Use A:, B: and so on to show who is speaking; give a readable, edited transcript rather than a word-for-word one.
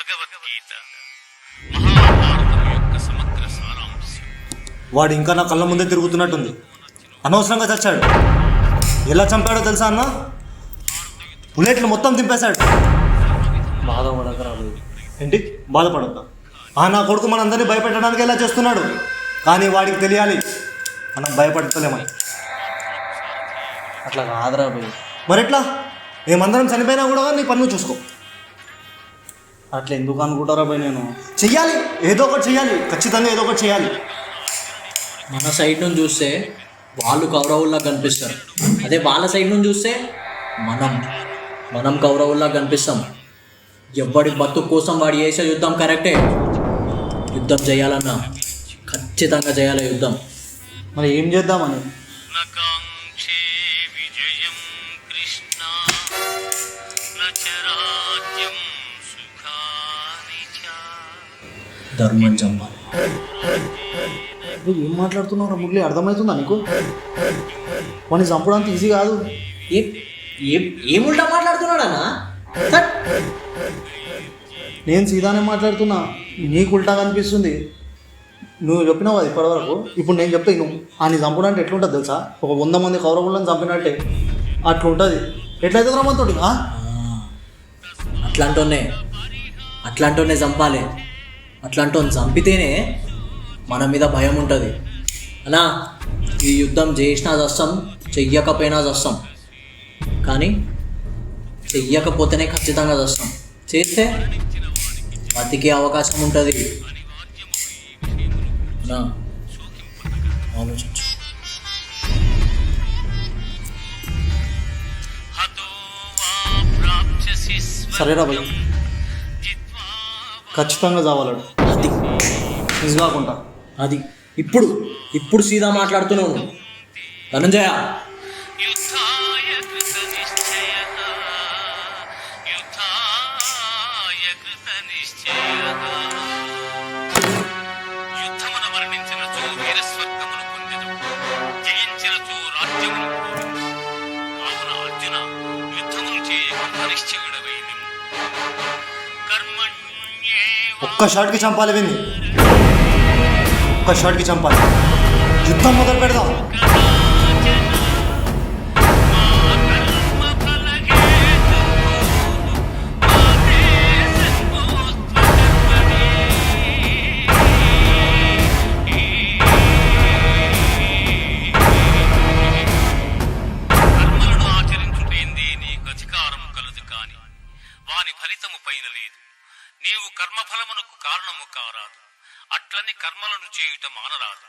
A: భగవద్గీత మహాభారతం యొక్క సమగ్ర సారాంశం.
B: వాడు ఇంకా నా కళ్ళ ముందే తిరుగుతున్నట్టుంది. అనవసరంగా చచ్చాడు. ఎలా చంపాడో తెలుసా అన్న? బుల్లెట్లు మొత్తం దింపేశాడు.
C: బాధపడకరా భయ్.
B: ఏంటి బాధపడద్దా? నా కొడుకు మనందరినీ భయపెట్టడానికి ఎలా చేస్తున్నాడు. కానీ వాడికి తెలియాలి మనం భయపడతలేమని.
C: అట్లా కాదురా భయ్.
B: మరి ఎట్లా? మేమందరం చనిపోయినా కూడా నీ పన్ను చూసుకో.
C: అట్లా ఎందుకు అనుకుంటారా భయ్? నేను
B: చెయ్యాలి, ఏదో ఒకటి చెయ్యాలి. ఖచ్చితంగా ఏదో ఒకటి చేయాలి.
D: మన సైడ్ నుంచి చూస్తే వాళ్ళు కౌరవుల్లా కనిపిస్తారు. అదే వాళ్ళ సైడ్ నుంచి చూస్తే మనం కౌరవుల్లా కనిపిస్తాం. ఎవడి బతుకు కోసం వాడు చేసే యుద్ధం కరెక్టే. యుద్ధం చేయాలన్నా ఖచ్చితంగా చేయాలి యుద్ధం.
C: మరి ఏం చేద్దామని?
A: నకాంక్షే విజయం కృష్ణ నచరాజ్యం సుఖాని చ.
D: ధర్మం చంపాలి.
C: నువ్వు ఏం మాట్లాడుతున్నావురా మురళి? అర్థమవుతుందా నీకు? వాడిని చంపడానికి ఈజీ కాదు.
D: ఏముంటా మాట్లాడుతున్నాడన్నా?
C: నేను సీదానే మాట్లాడుతున్నా, నీకు ఉల్టాగా అనిపిస్తుంది. నువ్వు చెప్పినావు అది ఇప్పటివరకు. ఇప్పుడు నేను చెప్తే నువ్వు ఆయన చంపడానికి ఎట్లుంటుంది తెలుసా? ఒక 100 మంది కౌరవులను చంపినట్టే అట్లుంటుంది. ఎట్లయితే రమ్మంతోటి
D: అట్లాంటోనే చంపాలి. అట్లాంటోని చంపితేనే మన మీద భయం ఉంటుంది. అన్నా ఈ యుద్ధం చేసినా చస్తాం, చెయ్యకపోయినా చస్తాం. కానీ చెయ్యకపోతేనే ఖచ్చితంగా చస్తాం. చేస్తే బతికే అవకాశం ఉంటుంది. నా ఆలోచించు.
C: సరేరా భయ్, ఖచ్చితంగా చావాలడు.
D: అది
C: నిజం కాకుండా
D: అది ఇప్పుడు సీదా మాట్లాడుతున్నావు నువ్వు. ధనంజయ
A: యుద్ధాయ కృత నిశ్చయః యుద్ధాయ కృత నిశ్చయః. యుద్ధమున వర్ణించినచో వీరస్వర్గమును పొందెదవు, జయించినచో రాజ్యమును కోరుము. కావున అర్జున యుద్ధమును చేయక నిశ్చయుడవై నిమ్ము. కర్మణ్యేవ
B: ఒక్క షాట్కి చంపాలి విని, ఒక్క షాట్కి చంపాలి. యుద్ధం మొదలు పెడదాం.
A: కర్మలను ఆచరించుటేందే నీకు అధికారము కలదు కాని వాని ఫలితము పైన లేదు. నీవు కర్మఫలమునకు కారణము కారాదు, అట్లని కర్మలను చేయుట మానరాదు.